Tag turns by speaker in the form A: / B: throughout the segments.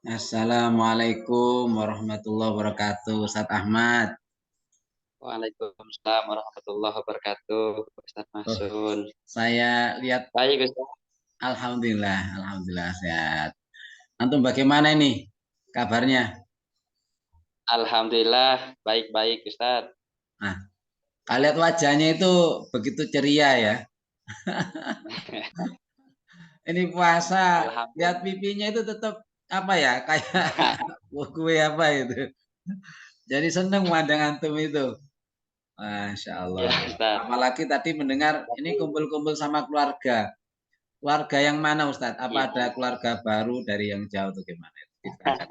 A: Assalamualaikum warahmatullahi wabarakatuh, Ustaz Ahmad.
B: Waalaikumsalam warahmatullahi wabarakatuh, Ustaz
A: Oh,
B: Masun.
A: saya lihat,
B: Baik, Ustaz.
A: alhamdulillah sehat. Antum bagaimana ini kabarnya?
B: Alhamdulillah, baik-baik, Ustaz.
A: Nah, kalau lihat wajahnya itu begitu ceria ya. Ini puasa, lihat
B: Alhamdulillah.
A: pipinya itu tetap apa ya, kayak kue apa itu. Jadi seneng memandang antum itu. Masya
B: Ya,
A: Allah.
B: Ustaz.
A: Apalagi tadi mendengar ini
B: Tapi,
A: kumpul-kumpul sama keluarga. Keluarga yang mana Ustadz?
B: ya,
A: Apa ada keluarga baru dari yang jauh atau gimana? Diceritakan.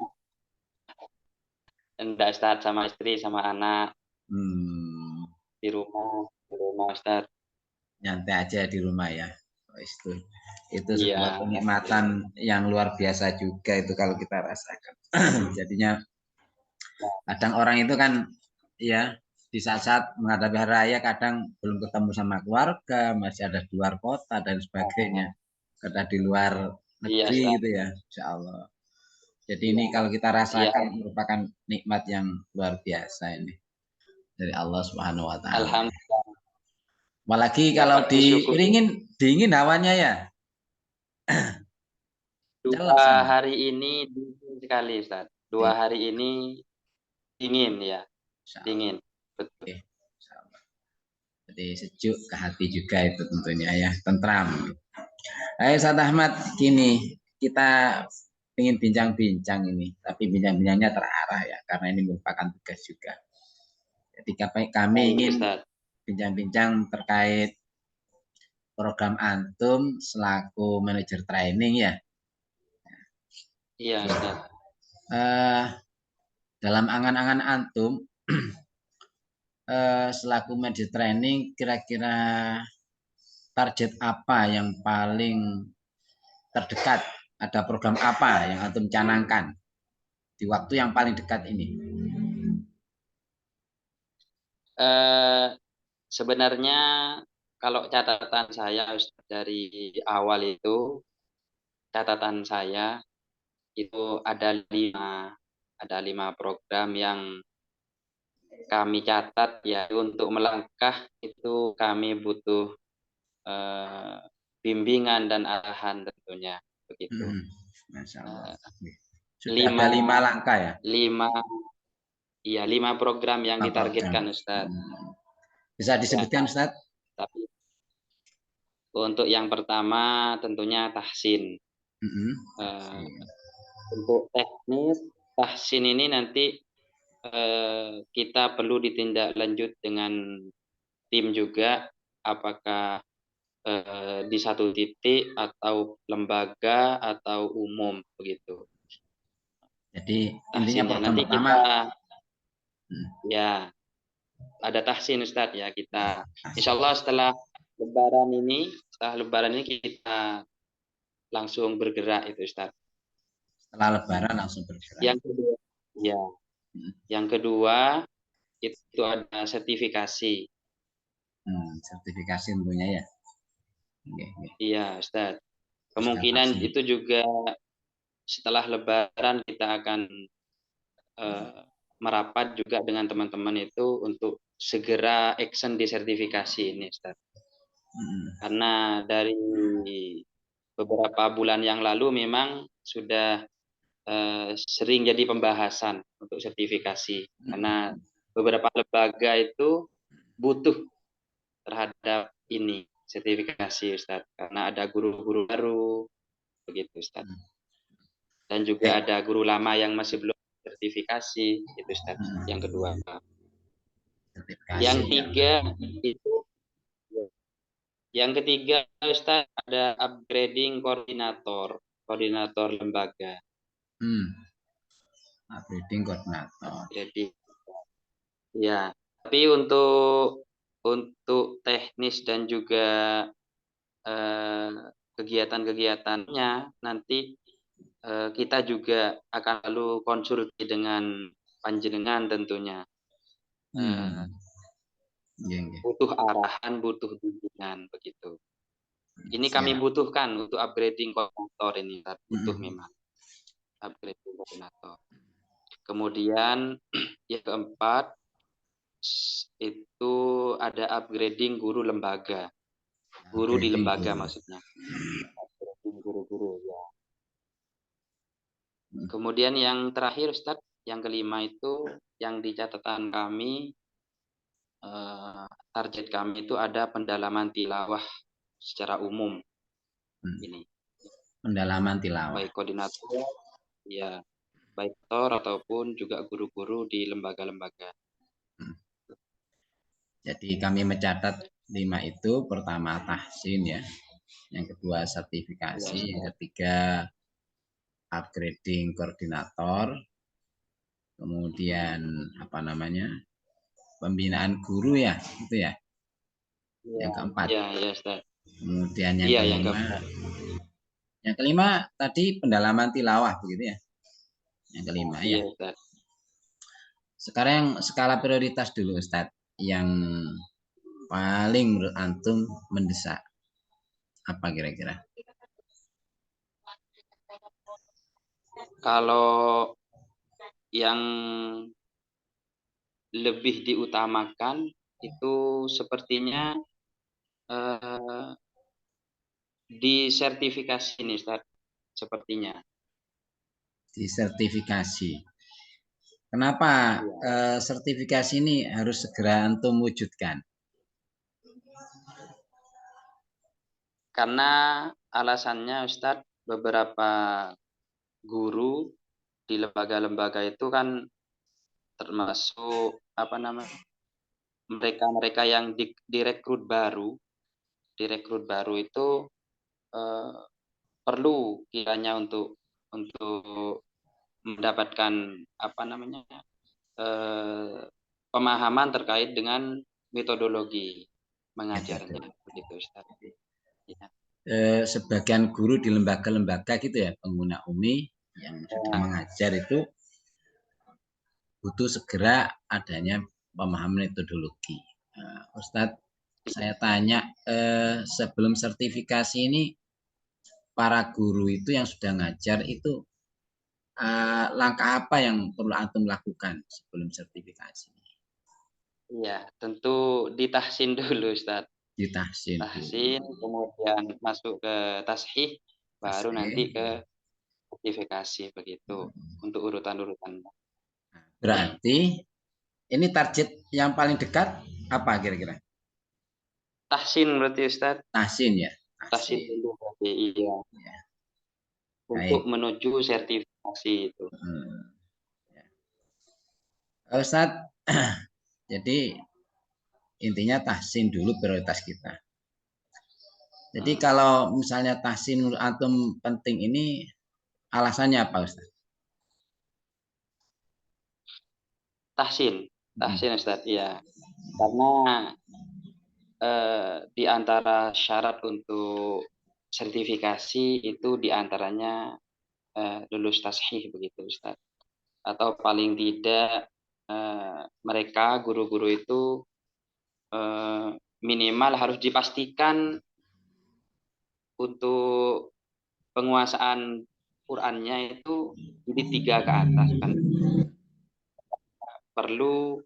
B: enggak, Ustaz, sama istri, sama anak
A: Hmm,
B: di rumah, Ustaz.
A: nyantai aja di rumah ya. Oh, itu
B: Iya,
A: sebuah kenikmatan
B: alhamdulillah.
A: yang luar biasa juga itu kalau kita rasakan. Jadinya kadang orang itu kan ya di saat-saat menghadapi hari raya kadang belum ketemu sama keluarga, masih ada di luar kota dan sebagainya. Kadang di luar
B: Iya,
A: negeri
B: Ustaz.
A: gitu ya, insya Allah. Jadi
B: Iya,
A: ini kalau kita
B: iya.
A: rasakan merupakan nikmat yang luar biasa ini dari Allah Subhanahu wa taala.
B: Alhamdulillah,
A: Apalagi kalau
B: dapat disyukuri.
A: diringin dingin hawanya ya. Nyelek
B: Dua
A: sana.
B: hari ini dingin sekali, Ustaz. Dua
A: Dingin.
B: hari ini dingin, ya.
A: Insyaallah.
B: Dingin, betul.
A: Oke, insyaallah. Jadi sejuk ke hati juga itu tentunya ya, tentram. Ayo Ustaz Ahmad, gini kita ingin bincang-bincang ini, tapi bincang-bincangnya terarah ya, karena ini merupakan tugas juga. Jadi kami
B: Baik,
A: ingin
B: Ustaz.
A: bincang-bincang terkait program antum selaku manajer training ya.
B: Iya, Ustaz.
A: Eh, dalam angan-angan antum selaku manajer training kira-kira target apa yang paling terdekat? Ada program apa yang antum canangkan di waktu yang paling dekat ini?
B: Eh, Sebenarnya kalau catatan saya Ustaz, dari awal itu, catatan saya itu ada lima program yang kami catat, ya. Untuk melangkah itu kami butuh eh, bimbingan dan arahan tentunya, begitu.
A: Masya Allah.
B: Eh,
A: Sudah ada
B: lima
A: 5 langkah ya?
B: lima iya, 5 program yang
A: 5 program.
B: ditargetkan, Ustaz.
A: Bisa
B: Ya,
A: disebutkan Ustaz?
B: tapi untuk yang pertama tentunya tahsin. Eh, untuk teknis tahsin ini nanti kita perlu ditindaklanjut dengan tim juga, apakah di satu titik atau lembaga atau umum, begitu.
A: Jadi intinya
B: Tahsinnya
A: program
B: nanti
A: pertama
B: kita, ya, ada tahsin, Ustadz, ya. Kita insya Allah setelah lebaran ini kita langsung bergerak itu, Ustadz.
A: setelah Lebaran langsung bergerak.
B: Yang kedua, ya, yang kedua itu ada sertifikasi.
A: Sertifikasi tentunya ya. Oke, oke.
B: Iya, Ustaz.
A: Sudah
B: Kemungkinan
A: pasti.
B: itu juga setelah Lebaran kita akan eh, merapat juga dengan teman-teman itu untuk segera action di sertifikasi ini, Ustaz. Karena dari beberapa bulan yang lalu memang sudah sering jadi pembahasan untuk sertifikasi. Karena beberapa lembaga itu butuh terhadap ini sertifikasi, Ustaz. Karena ada guru-guru baru, begitu, Ustaz. Dan juga
A: Baik.
B: ada guru lama yang masih belum sertifikasi, itu, Ustaz. Yang kedua. Yang
A: Sertifikasi ya.
B: tiga itu, yang ketiga, Ustaz, ada upgrading koordinator, koordinator lembaga.
A: Upgrading koordinator.
B: Jadi, ya. Tapi untuk teknis dan juga kegiatan-kegiatannya nanti kita juga akan lalu konsultasi dengan panjenengan tentunya.
A: Hmm. Ya, ya.
B: Butuh arahan, butuh bimbingan, begitu. Ini kami
A: Siap.
B: butuhkan untuk upgrading komputer ini, butuh memang. upgrading koordinator. Kemudian yang keempat itu ada upgrading guru lembaga. Guru di
A: Upgrading
B: lembaga
A: guru.
B: maksudnya. Upgrading guru-guru ya. Kemudian yang terakhir Ustadz, yang kelima itu yang di catatan kami, target kami itu ada pendalaman tilawah secara umum. Ini
A: Pendalaman tilawah.
B: baik koordinator, ya, baik tor ataupun juga guru-guru di lembaga-lembaga.
A: Jadi kami mencatat 5 itu, pertama tahsin ya, yang kedua sertifikasi,
B: Ya,
A: yang ketiga upgrading koordinator, kemudian apa namanya, pembinaan guru ya, itu ya, yang keempat.
B: ya, ya, Ustaz.
A: Kemudian
B: Iya, yang keempat.
A: yang kelima tadi pendalaman tilawah begitu ya, yang kelima ya.
B: Iya, Ustaz.
A: Sekarang yang skala prioritas dulu Ustadz, yang paling menurut antum mendesak apa kira-kira?
B: Kalau yang lebih diutamakan itu sepertinya di sertifikasi ini, Ustaz, sepertinya.
A: Di sertifikasi. Kenapa
B: Ya.
A: sertifikasi ini harus segera antum wujudkan?
B: Karena alasannya, Ustadz, beberapa guru di lembaga-lembaga itu kan termasuk apa namanya, mereka-mereka yang direkrut baru itu eh, perlu kiranya untuk mendapatkan apa namanya eh, pemahaman terkait dengan metodologi mengajarnya, begitu Ustaz. Ya.
A: Sebagian guru di lembaga-lembaga gitu ya, pengguna UMI yang sudah
B: Nah,
A: mengajar itu butuh segera adanya pemahaman metodologi. Ustadz, saya tanya, sebelum sertifikasi ini para guru itu yang sudah ngajar itu langkah apa yang perlu antum lakukan sebelum sertifikasi?
B: iya, tentu ditahsin dulu, Ustaz.
A: Ditahsin dulu,
B: Tahsin, kemudian masuk ke tashih, baru nanti
A: tasih.
B: ke sertifikasi begitu untuk urutan-urutannya.
A: Berarti ini target yang paling dekat apa kira-kira?
B: Tahsin berarti Ustaz,
A: Tahsin ya,
B: tahsin
A: tahsin.
B: dulu berarti iya
A: Ya,
B: untuk
A: baik.
B: menuju sertifikasi itu.
A: Ya. Ustadz, jadi intinya tahsin dulu prioritas kita. Jadi
B: Hmm.
A: kalau misalnya tahsin menurut antum penting ini alasannya apa Ustaz?
B: Tahsin, tahsin Ustaz, iya. Karena di antara syarat untuk sertifikasi itu diantaranya lulus tashih begitu Ustaz. Atau paling tidak mereka guru-guru itu eh, minimal harus dipastikan untuk penguasaan Qurannya itu jadi 3 ke atas kan perlu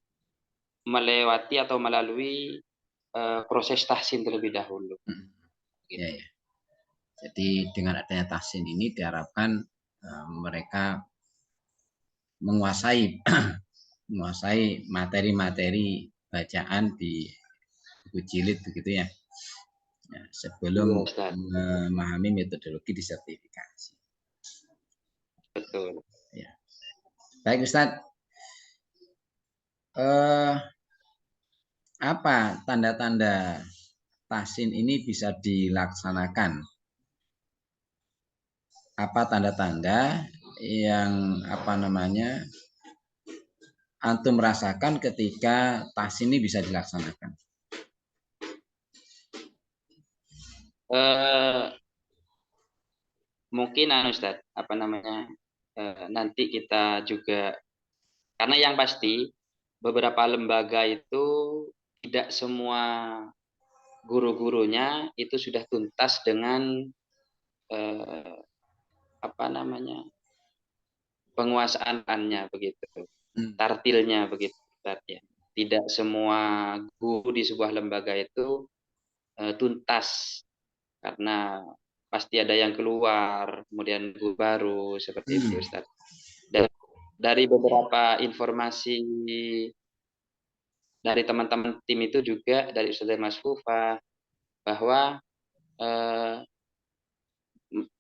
B: melewati atau melalui proses tahsin terlebih dahulu.
A: Ya,
B: Gitu.
A: ya. Jadi dengan adanya tahsin ini diharapkan mereka menguasai menguasai materi-materi bacaan di buku jilid begitu ya. Ya, sebelum
B: Iya Ustaz,
A: memahami metodologi di sertifikasi.
B: betul.
A: Ya. Baik Ustadz, eh, apa tanda-tanda tahsin ini bisa dilaksanakan? Apa tanda-tanda yang apa namanya antum merasakan ketika tahsin ini bisa dilaksanakan?
B: Eh, Mungkin Ustaz, apa namanya nanti kita juga karena yang pasti beberapa lembaga itu tidak semua guru-gurunya itu sudah tuntas dengan apa namanya penguasaannya begitu,
A: Hmm.
B: tartilnya begitu Ustaz, ya. Tidak semua guru di sebuah lembaga itu tuntas, karena pasti ada yang keluar, kemudian guru baru seperti itu
A: Hmm.
B: Ustaz. Dan dari beberapa informasi dari teman-teman tim itu juga dari Ustaz Mas Fufa bahwa eh,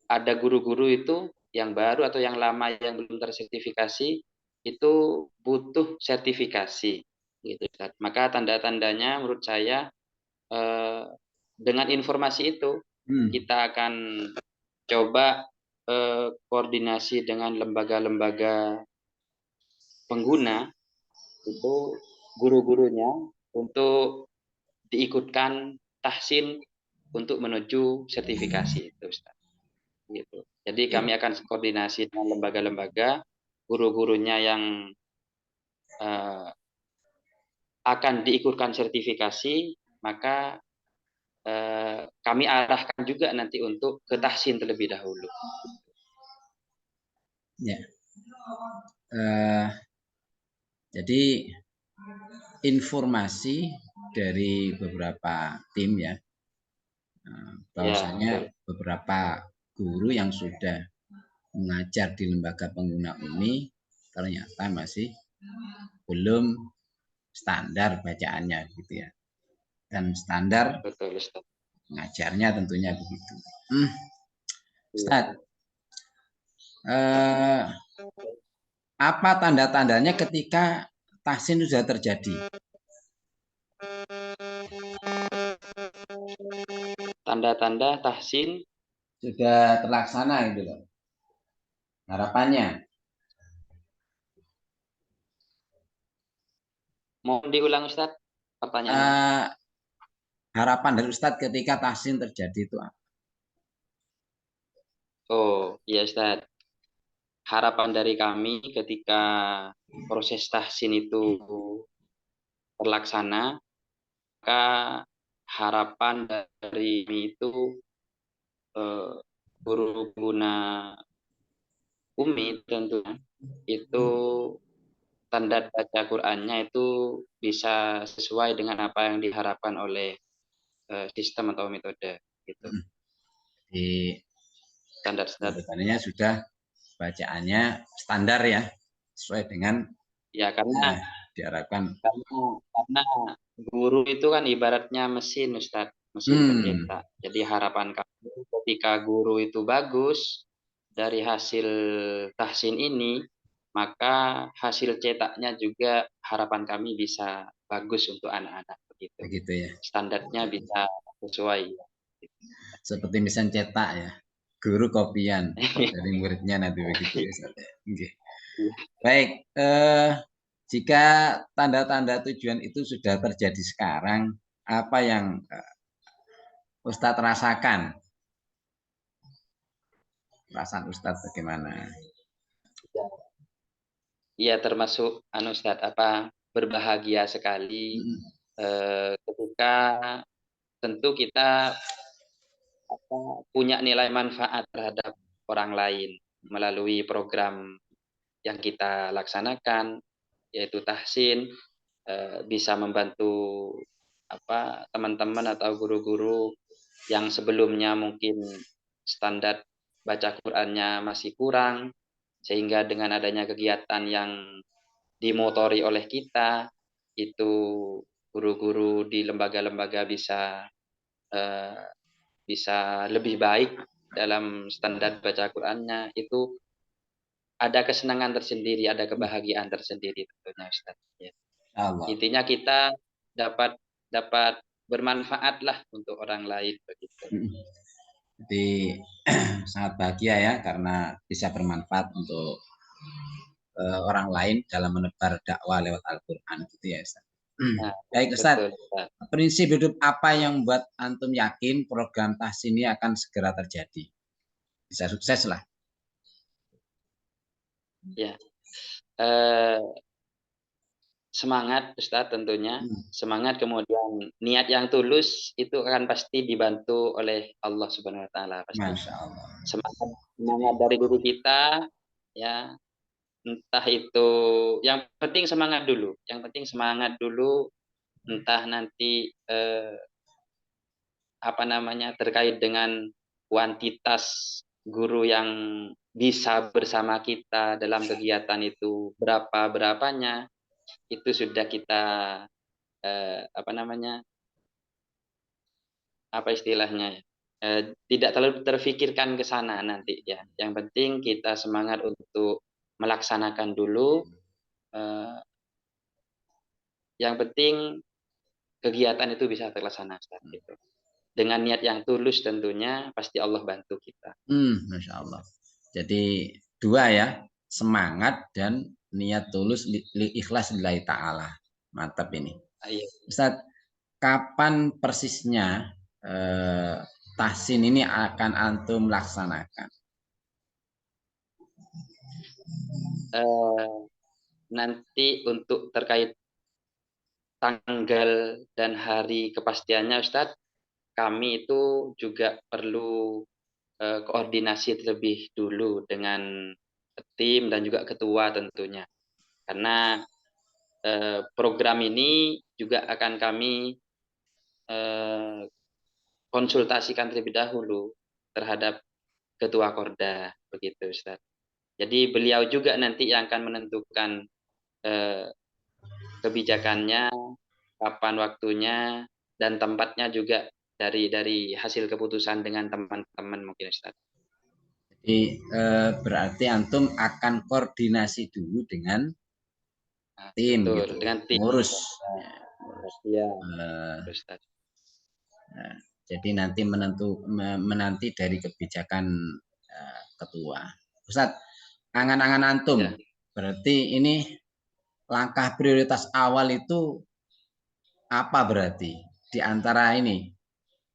B: ada guru-guru itu yang baru atau yang lama yang belum tersertifikasi itu butuh sertifikasi gitu Ustaz. Maka tanda-tandanya menurut saya eh, dengan informasi itu
A: Hmm.
B: kita akan coba koordinasi dengan lembaga-lembaga pengguna itu guru-gurunya untuk diikutkan tahsin untuk menuju sertifikasi itu Ustaz. Gitu. Jadi kami akan koordinasi dengan lembaga-lembaga, guru-gurunya yang uh, akan diikutkan sertifikasi, maka kami arahkan juga nanti untuk ke tahsin terlebih dahulu.
A: Ya. Jadi informasi dari beberapa tim ya,
B: Ya,
A: bahwasanya
B: betul.
A: beberapa guru yang sudah mengajar di lembaga pengguna UMI ternyata masih belum standar bacaannya gitu ya, dan standar
B: Betul, Ustaz.
A: mengajarnya tentunya begitu.
B: Iya.
A: Ustaz, eh, apa tanda-tandanya ketika tahsin sudah terjadi?
B: Tanda-tanda tahsin
A: Sudah terlaksana gitu loh. Harapannya.
B: mohon diulang Ustaz pertanyaannya.
A: Eh, harapan dari Ustadz ketika tahsin terjadi itu apa?
B: Oh, iya Ustaz. Harapan dari kami ketika proses tahsin itu terlaksana, maka harapan dari kami itu guru pengguna UMI tentunya itu tanda baca Qur'annya itu bisa sesuai dengan apa yang diharapkan oleh sistem atau metode gitu.
A: Di
B: Standar-standar.
A: tandanya sudah bacaannya standar ya, sesuai dengan
B: Ya karena
A: diharapkan.
B: karena karena guru itu kan ibaratnya mesin Ustaz, mesin
A: Hmm,
B: pencetak. Jadi harapan kami ketika guru itu bagus dari hasil tahsin ini, maka hasil cetaknya juga harapan kami bisa bagus untuk anak-anak begitu.
A: begitu ya.
B: Standarnya bisa sesuai.
A: Seperti mesin cetak ya, guru kopian dari muridnya nanti begitu ya. Okay. Baik, jika tanda-tanda tujuan itu sudah terjadi sekarang, apa yang Ustadz rasakan? Perasaan Ustadz bagaimana?
B: Iya termasuk anu Ustaz apa berbahagia sekali
A: Hmm.
B: ketika tentu kita punya nilai manfaat terhadap orang lain melalui program yang kita laksanakan yaitu tahsin, bisa membantu apa teman-teman atau guru-guru yang sebelumnya mungkin standar baca Qur'annya masih kurang, sehingga dengan adanya kegiatan yang dimotori oleh kita itu guru-guru di lembaga-lembaga bisa eh, bisa lebih baik dalam standar baca Qur'annya, itu ada kesenangan tersendiri, ada kebahagiaan tersendiri tentunya Ustaz. Ya.
A: Allah.
B: Intinya kita dapat dapat bermanfaat lah untuk orang lain begitu.
A: Jadi sangat bahagia ya karena bisa bermanfaat untuk orang lain dalam menebar dakwah lewat Al-Quran gitu ya Ustaz.
B: Nah,
A: Baik Ustaz,
B: betul Ustaz.
A: prinsip hidup apa yang membuat antum yakin program tahsin ini akan segera terjadi? Bisa sukses lah.
B: Ya. Eh, semangat Ustaz tentunya. Semangat kemudian niat yang tulus itu akan pasti dibantu oleh Allah Subhanahu wa taala pasti.
A: Masya Allah.
B: Semangat semangat dari diri kita ya entah itu, yang penting semangat dulu, yang penting semangat dulu, entah nanti apa namanya, terkait dengan kuantitas guru yang bisa bersama kita dalam kegiatan itu berapanya, itu sudah kita apa namanya, apa istilahnya ya, tidak terlalu terfikirkan ke sana nanti ya. Yang penting kita semangat untuk melaksanakan dulu. eh, yang penting kegiatan itu bisa terlaksana, Ustaz, gitu. Dengan niat yang tulus tentunya pasti Allah bantu kita.
A: Masya Allah. Jadi dua ya, semangat dan niat tulus ikhlas lillahi ta'ala. Mantap ini.
B: Iya.
A: Ustaz, kapan persisnya tahsin ini akan antum laksanakan?
B: Nanti untuk terkait tanggal dan hari kepastiannya, Ustadz, kami itu juga perlu koordinasi terlebih dulu dengan tim dan juga ketua tentunya. Karena program ini juga akan kami eh, konsultasikan terlebih dahulu terhadap ketua Korda, begitu Ustaz. Jadi beliau juga nanti yang akan menentukan eh, kebijakannya, kapan waktunya, dan tempatnya juga dari hasil keputusan dengan teman-teman mungkin Ustaz.
A: Jadi berarti antum akan koordinasi dulu dengan
B: Nah,
A: tim
B: betul,
A: gitu,
B: dengan tim.
A: ngurus.
B: Ya,
A: Eh,
B: Ustaz.
A: nah, jadi nanti menanti dari kebijakan ketua. Ustadz, angan-angan antum,
B: Ya,
A: berarti ini langkah prioritas awal itu apa berarti? Di antara ini,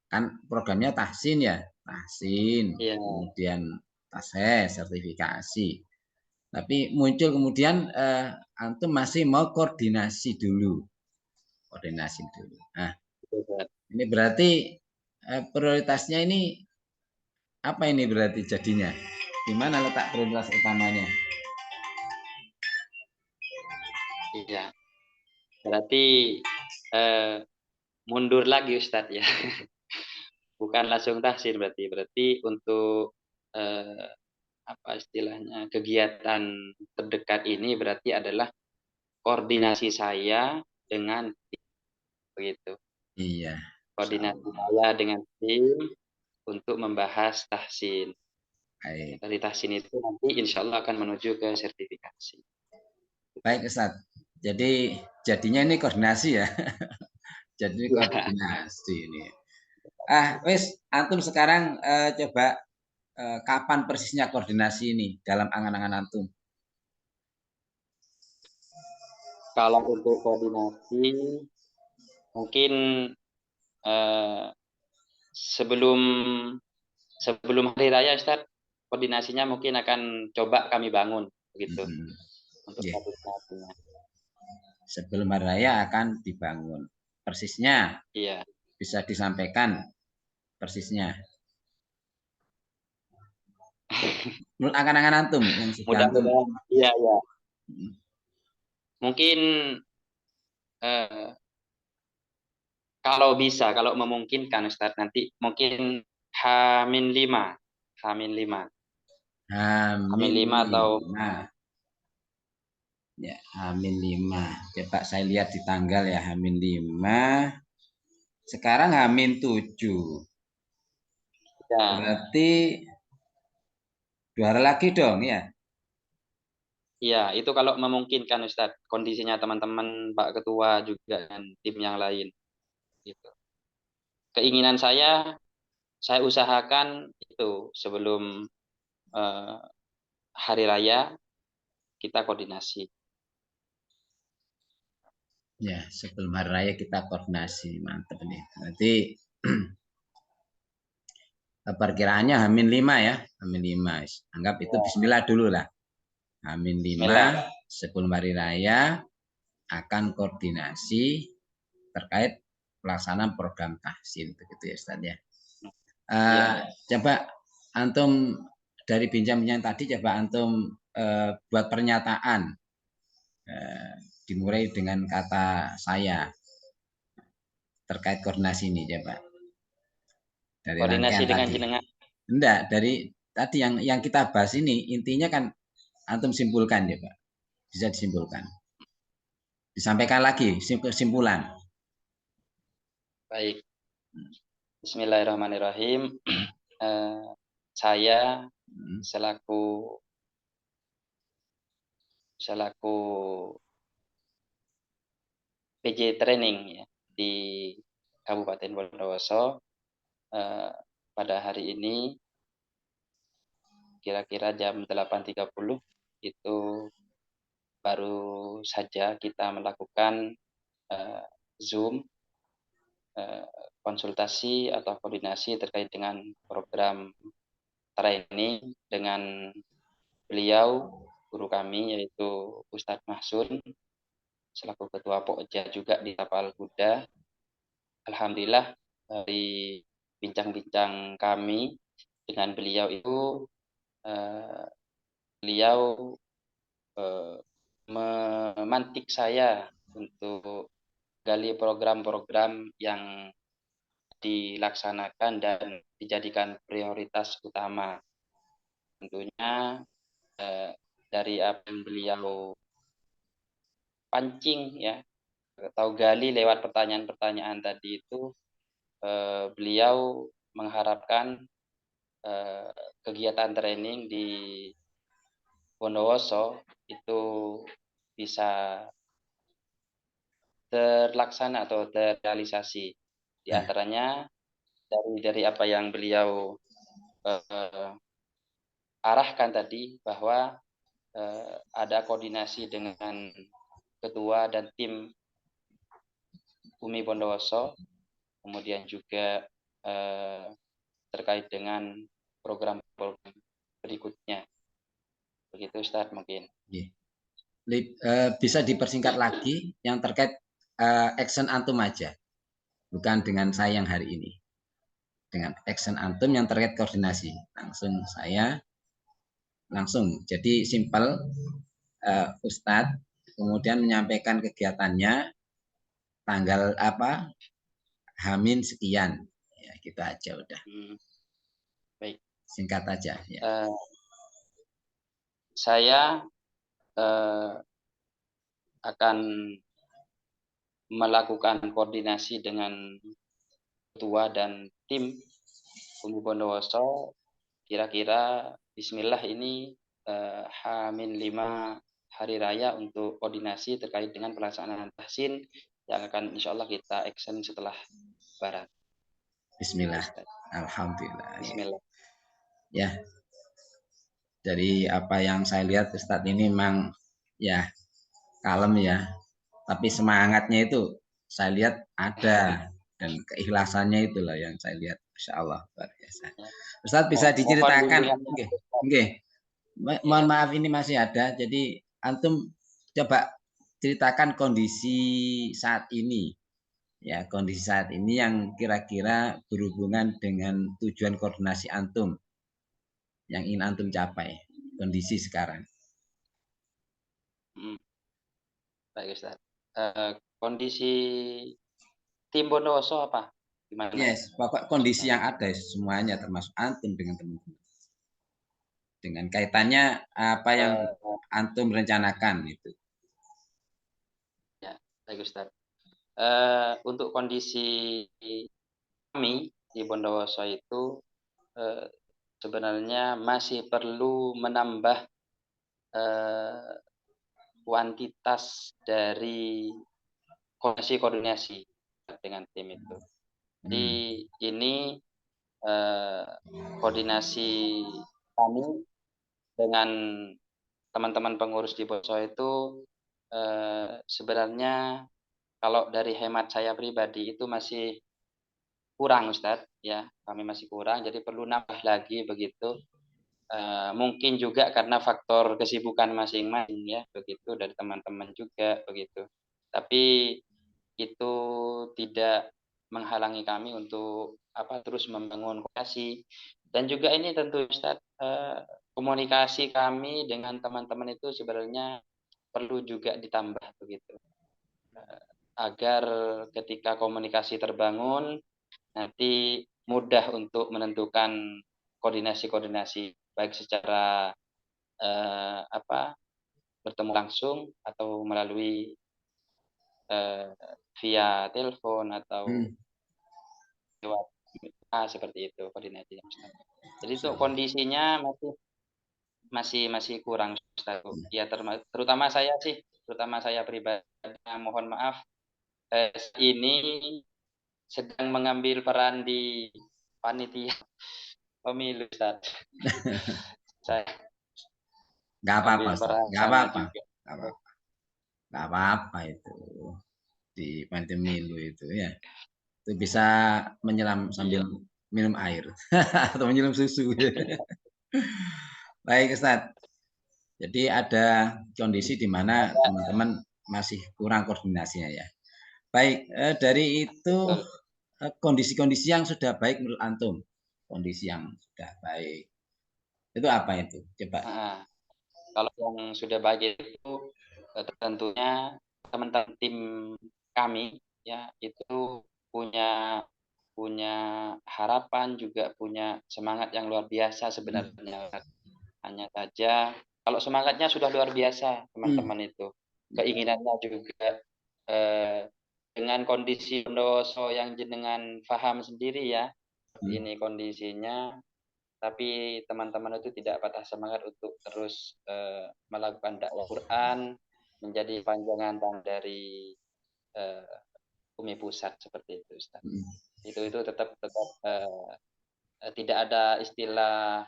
A: kan programnya tahsin ya, tahsin,
B: ya,
A: kemudian tashes, sertifikasi. Tapi muncul kemudian antum masih mau koordinasi dulu, koordinasi dulu. Nah,
B: Ustaz.
A: ini berarti prioritasnya ini apa ini berarti jadinya? Di mana letak prioritas utamanya?
B: Iya. Berarti eh, mundur lagi Ustadz ya. Bukan langsung tahsin berarti. Berarti untuk eh, apa istilahnya, kegiatan terdekat ini berarti adalah koordinasi saya dengan tim, begitu.
A: Iya, insya
B: Koordinasi
A: Allah.
B: saya dengan tim untuk membahas tahsin.
A: Baik,
B: Dari tahsin itu nanti insya Allah akan menuju ke sertifikasi.
A: baik Ustaz. Jadi jadinya ini koordinasi ya. Jadi
B: Ya,
A: koordinasi ini. Wes, antum sekarang coba kapan persisnya koordinasi ini dalam angan-angan antum?
B: kalau untuk koordinasi mungkin eh, sebelum sebelum hari raya Ustaz, koordinasinya mungkin akan coba kami bangun begitu untuk
A: Yeah.
B: koordinasinya.
A: Sebelum hari raya akan dibangun. Persisnya
B: Iya.
A: bisa disampaikan persisnya. Menurut angan-angan antum yang sudah antum.
B: Mudah-mudahan. Iya, iya. Mungkin eh, kalau bisa, kalau memungkinkan Ustaz, nanti mungkin Hamin 5, Hamin 5, Hamin
A: Hamin
B: 5 atau
A: 5. Ya, Hamin 5. Coba saya lihat di tanggal ya, Hamin 5. Sekarang Hamin 7.
B: ya,
A: Berarti 2 hari lagi dong ya.
B: iya, itu kalau memungkinkan Ustaz, kondisinya teman-teman Pak Ketua juga dan tim yang lain gitu. Keinginan saya usahakan itu sebelum eh, hari raya kita koordinasi.
A: Ya, sebelum hari raya kita koordinasi. Mantap nih. Nanti perkiraannya Hamin 5 ya. Hamin 5. Anggap itu bismillah dulu lah. Hamin 5
B: Bismillah.
A: sebelum hari raya akan koordinasi terkait pelaksanaan program tahsin begitu ya Ustaz ya.
B: Iya,
A: Coba antum dari bincang-bincang tadi coba antum buat pernyataan, dimulai dengan kata saya terkait koordinasi ini coba dari
B: Koordinasi
A: rangkaian
B: dengan
A: tadi.
B: jenengan.
A: Enggak, dari tadi yang kita bahas ini intinya kan antum simpulkan ya Pak. Bisa disimpulkan. Disampaikan lagi kesimpulan.
B: Baik. Bismillahirrahmanirrahim. Saya selaku PJ training ya di Kabupaten Bondowoso, pada hari ini kira-kira jam 8.30 itu baru saja kita melakukan Zoom konsultasi atau koordinasi terkait dengan program training dengan beliau guru kami yaitu Ustadz Mahsun selaku ketua Pokja juga di Tapal Kuda. Alhamdulillah dari bincang-bincang kami dengan beliau itu beliau memantik saya untuk gali program-program yang dilaksanakan dan dijadikan prioritas utama. Tentunya dari apa yang beliau pancing ya atau gali lewat pertanyaan-pertanyaan tadi itu, beliau mengharapkan kegiatan training di Bondowoso itu bisa terlaksana atau terrealisasi. Di antaranya dari apa yang beliau arahkan tadi bahwa ada koordinasi dengan ketua dan tim UMI Bondowoso, kemudian juga terkait dengan program-program berikutnya. Begitu Ustadz mungkin.
A: Bisa dipersingkat lagi yang terkait action antum aja, bukan dengan saya yang hari ini. Dengan action antum yang terkait koordinasi, langsung. Jadi simpel, Ustadz kemudian menyampaikan kegiatannya tanggal apa, Hamin sekian, ya gitu aja udah.
B: Baik.
A: Singkat aja. Ya.
B: Saya akan melakukan koordinasi dengan ketua dan tim UMI Bondowoso. Kira-kira Bismillah ini Hamin 5 hari raya untuk koordinasi terkait dengan pelaksanaan tahsin yang akan insya Allah kita action setelah Lebaran.
A: Bismillah. Alhamdulillah.
B: Bismillah.
A: Ya. Dari apa yang saya lihat Ustadz ini memang ya kalem ya. Tapi semangatnya itu saya lihat ada dan keikhlasannya itulah yang saya lihat. Insya Allah luar biasa. Ustadz bisa diceritakan? Oke. Mohon maaf ini masih ada. Jadi antum coba ceritakan kondisi saat ini. Ya, kondisi saat ini yang kira-kira berhubungan dengan tujuan koordinasi antum yang ingin antum capai, kondisi sekarang.
B: Baik Ustaz. Kondisi tim Bondowoso apa? Gimana?
A: Yes, pokok kondisi yang ada semuanya termasuk antum dengan teman-teman. Dengan kaitannya apa yang antum rencanakan itu.
B: Ya, baik Ustaz. Untuk kondisi kami di Bondowoso itu sebenarnya masih perlu menambah kuantitas dari koordinasi dengan tim itu. Jadi ini koordinasi kami dengan teman-teman pengurus di Bondowoso itu sebenarnya kalau dari hemat saya pribadi itu masih kurang Ustadz ya, kami masih kurang, jadi perlu nambah lagi begitu. Mungkin juga karena faktor kesibukan masing-masing ya begitu dari teman-teman juga begitu. Tapi itu tidak menghalangi kami untuk terus membangun komunikasi Dan juga ini tentu Ustaz, komunikasi kami dengan teman-teman itu sebenarnya perlu juga ditambah begitu. Agar ketika komunikasi terbangun, nanti mudah untuk menentukan koordinasi-koordinasi baik secara bertemu langsung atau melalui via telepon atau
A: Hmm.
B: lewat seperti itu koordinasinya Ustaz. Jadi untuk
A: Insyaallah.
B: kondisinya masih kurang Ustaz. Ya terutama saya pribadi mohon maaf ini sedang mengambil peran di panitia pemilu Ustaz. Saya
A: Nggak apa-apa,
B: ambil
A: Ustaz.
B: peran
A: Nggak
B: sana
A: apa-apa.
B: juga.
A: Nggak apa-apa. Nggak apa-apa itu. Di panitia milu itu ya. Itu bisa menyelam
B: Iya.
A: sambil minum air atau menyelam susu. Baik, Ustaz. Jadi ada kondisi di mana
B: Ada,
A: teman-teman masih kurang koordinasinya ya. Baik, dari itu
B: betul.
A: kondisi-kondisi yang sudah baik menurut antum, kondisi yang sudah baik itu apa itu? Coba.
B: Nah, kalau yang sudah baik itu tentunya teman-teman tim kami ya itu punya punya harapan juga punya semangat yang luar biasa sebenarnya. Hanya saja kalau semangatnya sudah luar biasa
A: Hmm.
B: teman-teman itu. Keinginannya juga eh, dengan kondisi Bondowoso yang jenengan paham sendiri ya. Seperti
A: Hmm.
B: ini kondisinya, tapi teman-teman itu tidak patah semangat untuk terus melakukan dakwah Quran menjadi panjangan tangan dari eh, Umi Pusat seperti itu Ustaz.
A: Hmm.
B: Itu tetap tidak ada istilah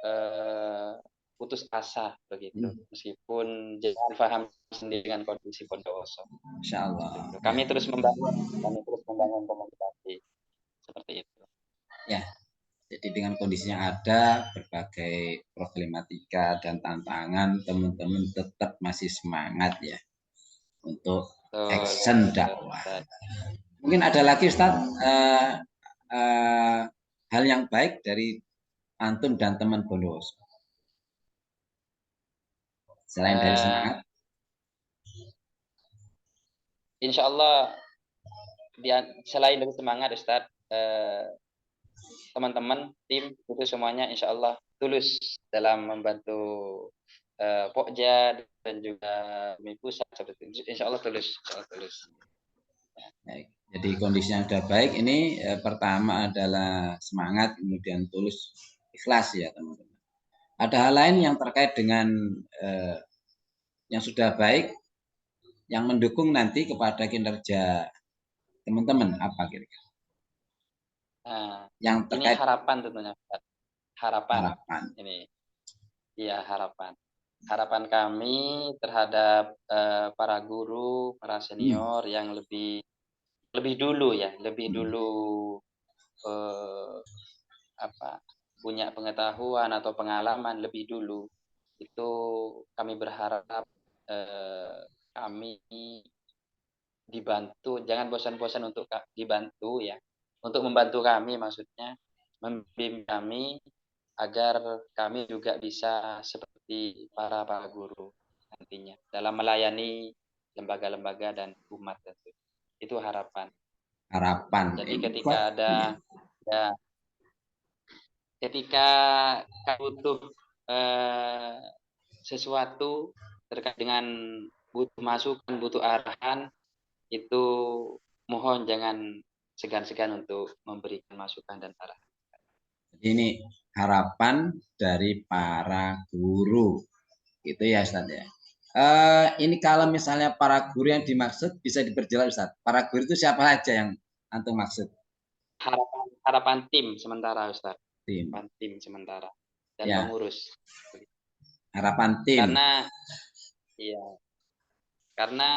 B: eh, putus asa begitu.
A: Hmm.
B: Meskipun jangan paham sendiri dengan kondisi Bondowoso.
A: Insya Allah.
B: Seperti itu.
A: Ya.
B: Kami terus membangun komunikasi seperti itu.
A: Ya. Jadi dengan kondisi yang ada, berbagai problematika dan tantangan, teman-teman tetap masih semangat ya untuk
B: Betul,
A: action
B: betul,
A: dakwah.
B: Ustaz.
A: Mungkin ada lagi Ustaz eh, hal yang baik dari antum dan teman Bondowoso selain dari
B: Eh,
A: semangat.
B: Insya Allah selain dari semangat Ustaz, teman-teman tim itu semuanya Insya Allah tulus dalam membantu Pokja dan juga Mi Pusat seperti itu. Insya Allah tulus, Insya Allah tulus.
A: Baik. Jadi kondisinya sudah baik. Ini pertama adalah semangat, kemudian tulus, ikhlas ya teman-teman. Ada hal lain yang terkait dengan eh, yang sudah baik, yang mendukung nanti kepada kinerja teman-teman apa kira-kira?
B: Nah,
A: Yang
B: ini
A: terkait
B: harapan tentunya Ustaz. Harapan
A: harapan.
B: ini, iya harapan. Harapan kami terhadap para guru, para
A: Hmm.
B: senior yang lebih lebih dulu ya, lebih
A: Hmm.
B: dulu eh, apa punya pengetahuan atau pengalaman lebih dulu. Itu kami berharap kami dibantu, jangan bosan-bosan untuk dibantu ya, untuk membantu kami maksudnya, membimbing kami agar kami juga bisa seperti para guru nantinya dalam melayani lembaga-lembaga dan umat tentu. Itu harapan.
A: Harapan
B: Jadi
A: ini
B: ketika
A: kuat. Ya.
B: ya ketika kami butuh eh, sesuatu terkait dengan butuh masukan, butuh arahan, itu mohon jangan segan-segan untuk memberikan masukan dan arahan.
A: Jadi ini harapan dari para guru, gitu ya Ustaz ya. Ini kalau misalnya para guru yang dimaksud bisa diperjelas Ustaz. Para guru itu siapa saja yang antum maksud?
B: Harapan harapan tim sementara Ustaz.
A: Tim.
B: Harapan tim sementara dan
A: Ya,
B: pengurus.
A: harapan tim.
B: Karena ya karena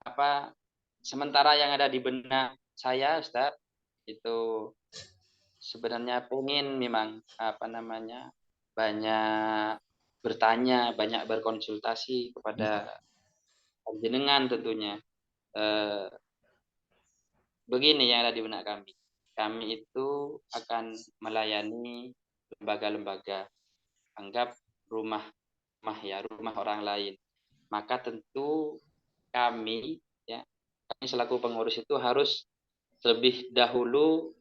B: apa sementara yang ada di benak saya Ustaz itu sebenarnya pengen memang apa namanya banyak bertanya, banyak berkonsultasi kepada jenengan tentunya. Eh, Begini yang ada di benak kami. kami itu akan melayani lembaga-lembaga, anggap rumah rumah orang lain. Maka tentu kami ya, kami selaku pengurus itu harus lebih dahulu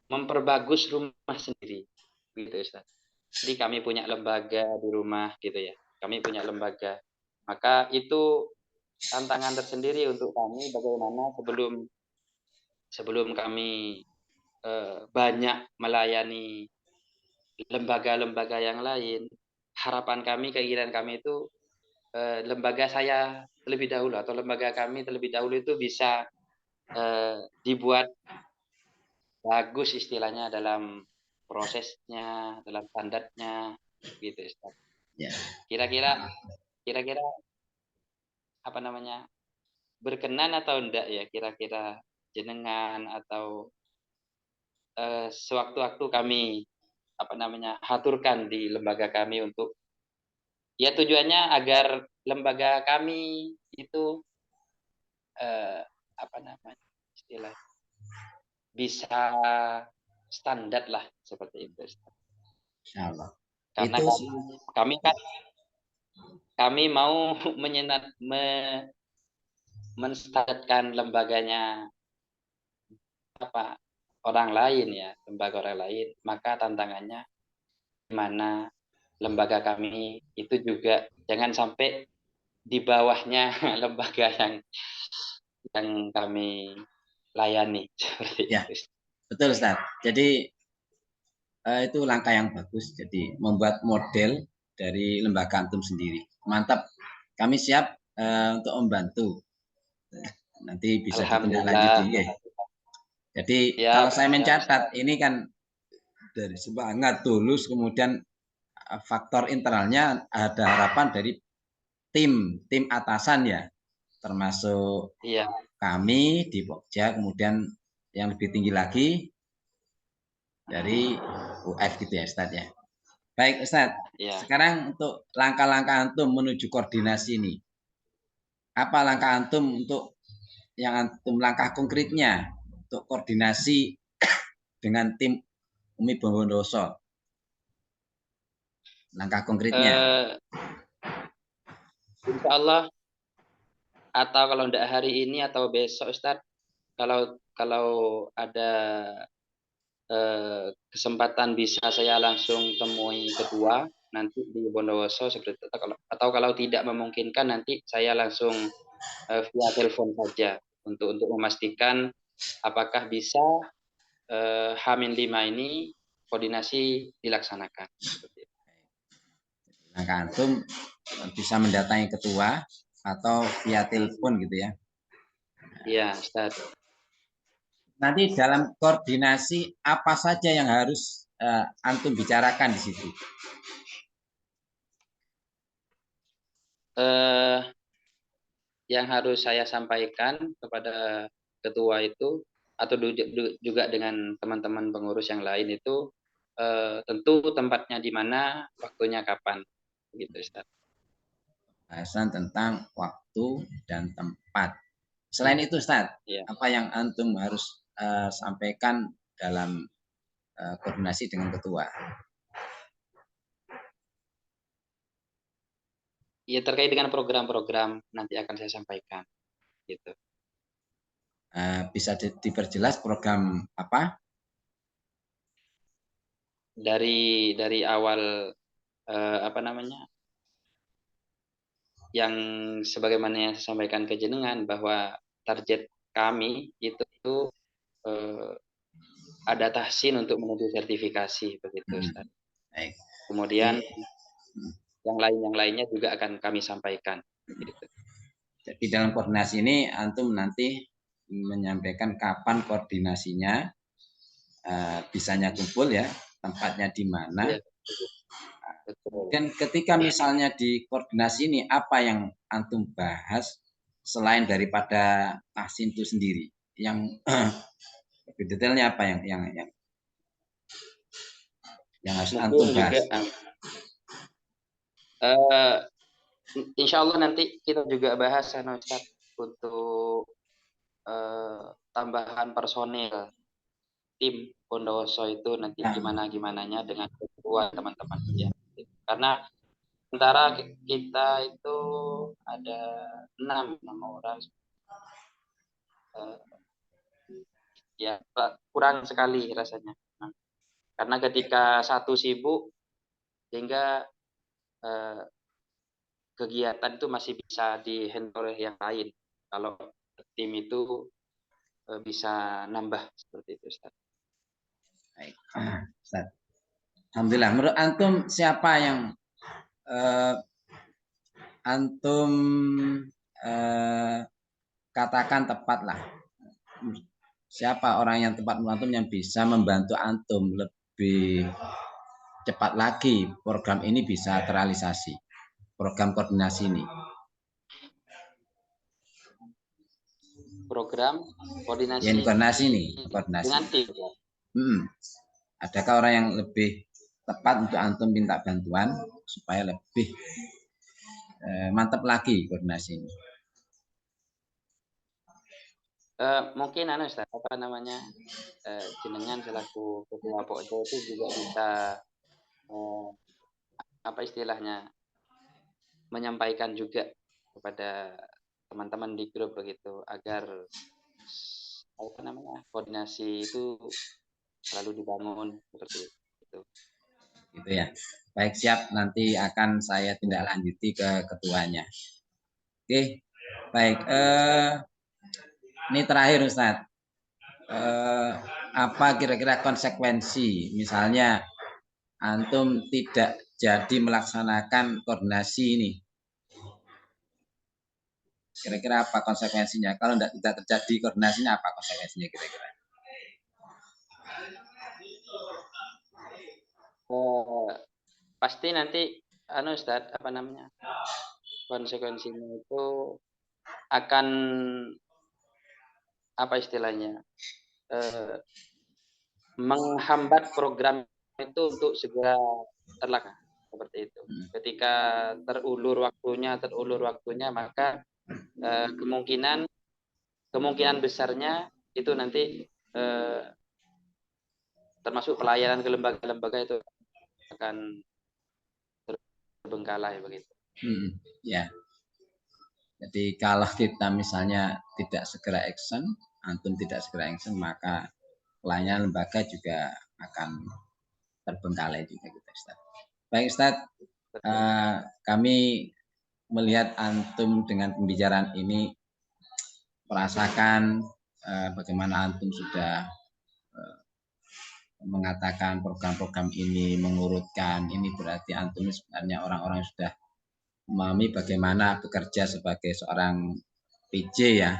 B: memperbagus rumah sendiri, gitu Ustaz. Jadi kami punya lembaga di rumah gitu ya. Kami punya lembaga. Maka itu tantangan tersendiri untuk kami bagaimana sebelum kami banyak melayani lembaga-lembaga yang lain, harapan kami, keinginan kami itu lembaga saya terlebih dahulu atau lembaga kami terlebih dahulu itu bisa dibuat bagus istilahnya dalam prosesnya, dalam standarnya, gitu Ustaz.
A: Ya.
B: Kira-kira kira-kira apa namanya, berkenan atau enggak ya kira-kira jenengan atau sewaktu-waktu kami apa namanya, haturkan di lembaga kami untuk ya tujuannya agar lembaga kami itu apa namanya, istilah bisa standar lah seperti itu Ustaz.
A: Insyaallah.
B: Karena
A: Itu
B: kami kan kami mau menstandarkan lembaganya apa orang lain ya, lembaga orang lain, maka tantangannya di mana lembaga kami itu juga jangan sampai di bawahnya lembaga yang kami layani seperti
A: ya,
B: itu.
A: betul Ustaz. Jadi itu langkah yang bagus. Jadi membuat model dari lembaga antum sendiri. Mantap. Kami siap untuk membantu. Nanti bisa ditindaklanjuti.
B: Alhamdulillah.
A: Ya. Jadi
B: Siap,
A: kalau saya
B: siap.
A: mencatat ini kan dari semangat tulus, kemudian faktor internalnya ada harapan dari tim atasan ya, termasuk
B: Iya,
A: kami di Pokja, kemudian yang lebih tinggi lagi dari UF gitu ya Ustaz ya. Baik Ustaz,
B: iya.
A: sekarang untuk langkah-langkah antum menuju koordinasi ini. Apa langkah antum untuk yang antum langkah konkretnya untuk koordinasi dengan tim Umi Bondoso? Langkah konkretnya.
B: Eh, Insya Allah atau kalau tidak hari ini atau besok Ustaz, kalau kalau ada kesempatan bisa saya langsung temui ketua nanti di Bondowoso seperti itu. Atau kalau tidak memungkinkan nanti saya langsung via telepon saja untuk memastikan apakah bisa H-5 ini koordinasi dilaksanakan. Seperti itu.
A: Langkah antum bisa mendatangi ketua atau via telepon gitu ya.
B: Iya, Ustaz.
A: Nanti dalam koordinasi apa saja yang harus antum bicarakan di situ?
B: Eh, yang harus saya sampaikan kepada ketua itu atau juga dengan teman-teman pengurus yang lain itu tentu tempatnya di mana, waktunya kapan, gitu Ustaz.
A: Bahasan tentang waktu dan tempat. Selain itu Ustaz,
B: Ya.
A: apa yang antum harus sampaikan dalam koordinasi dengan ketua?
B: Ya terkait dengan program-program nanti akan saya sampaikan, gitu.
A: Bisa diperjelas program apa?
B: Dari awal apa namanya, yang sebagaimana yang saya sampaikan ke jenengan bahwa target kami itu eh, ada tahsin untuk menuju sertifikasi begitu Ustaz.
A: Baik.
B: Kemudian yang lainnya juga akan kami sampaikan. Gitu.
A: Jadi dalam koordinasi ini antum nanti menyampaikan kapan koordinasinya, bisanya kumpul ya, tempatnya di mana.
B: Iya, betul.
A: Kemudian ketika misalnya di koordinasi ini apa yang antum bahas selain daripada tahsin itu sendiri, yang lebih detailnya apa yang harus
B: Mungkin
A: antum
B: juga
A: bahas?
B: uh, insya Allah nanti kita juga bahas Ustaz untuk tambahan personil tim Bondowoso itu nanti gimana-gimananya dengan ketua teman-teman ya. Karena sementara kita itu ada 6 orang, ya kurang sekali rasanya. Karena ketika satu sibuk sehingga kegiatan itu masih bisa dihandle oleh yang lain. Kalau tim itu bisa nambah seperti itu, Ustaz.
A: Baik, Ustaz. Alhamdulillah. Menurut antum siapa yang antum katakan tepatlah, siapa orang yang tepat menurut antum yang bisa membantu antum lebih cepat lagi program ini bisa terrealisasi, program koordinasi ini?
B: Program koordinasi,
A: yang koordinasi nih, koordinasi
B: dengan tim.
A: Adakah orang yang lebih tepat untuk antum minta bantuan supaya lebih mantap lagi koordinasi ini?
B: Mungkin Ustaz, apa namanya, jenengan selaku ketua Pokja itu juga bisa apa istilahnya, menyampaikan juga kepada teman-teman di grup begitu, agar apa namanya, koordinasi itu selalu dibangun seperti itu.
A: Gitu ya. Baik, siap, nanti akan saya tindak lanjuti ke ketuanya. Oke, baik. Ini terakhir Ustadz. Apa kira-kira konsekuensi misalnya antum tidak jadi melaksanakan koordinasi ini? Kira-kira apa konsekuensinya? Kalau tidak terjadi koordinasinya, apa konsekuensinya kira-kira?
B: Pasti nanti Ustaz, apa namanya, konsekuensinya itu akan apa istilahnya, menghambat program itu untuk segera terlaksana seperti itu. Ketika terulur waktunya, maka kemungkinan besarnya itu nanti termasuk pelayanan ke lembaga-lembaga itu akan terbengkalai begitu.
A: Ya. Jadi kalau kita misalnya tidak segera action, antum tidak segera action, maka pelayanan lembaga juga akan terbengkalai juga kita, Ustaz. Baik Ustaz, kami melihat antum dengan pembicaraan ini merasakan bagaimana antum sudah mengatakan program-program ini, mengurutkan ini, berarti antum sebenarnya orang-orang yang sudah memahami bagaimana bekerja sebagai seorang PJ ya.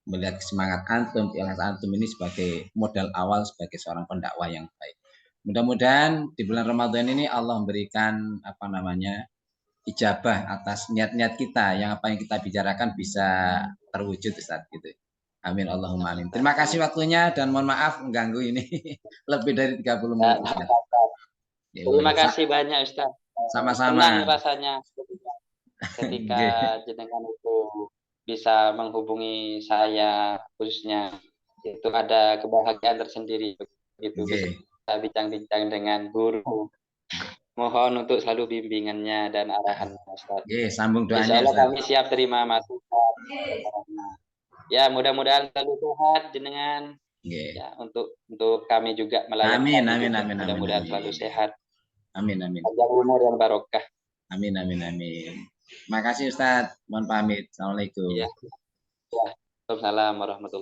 A: Melihat semangat antum, ikhlas antum ini sebagai modal awal sebagai seorang pendakwah yang baik. Mudah-mudahan di bulan Ramadan ini Allah memberikan apa namanya ijabah atas niat-niat kita, yang apa yang kita bicarakan bisa terwujud Ustaz gitu. Amin Allahumma amin. Terima kasih waktunya dan mohon maaf mengganggu ini lebih dari 30 menit Ustaz.
B: Terima kasih banyak Ustaz.
A: Sama-sama.
B: Senang rasanya ketika jenengan itu bisa menghubungi saya, khususnya itu ada kebahagiaan tersendiri begitu bisa bincang-bincang dengan guru. Mohon untuk selalu bimbingannya dan arahannya Ustaz.
A: Sambung doanya.
B: Insya Allah kami siap terima masukan. Ya, mudah-mudahan selalu sehat jenengan. Ya, untuk kami juga melayani.
A: Amin.
B: Mudah-mudahan selalu sehat.
A: Amin.
B: Panjang umur yang barokah.
A: Amin. Terima kasih Ustaz. Mohon pamit. Assalamualaikum.
B: Ya. Waalaikumsalam warahmatullahi wabarakatuh.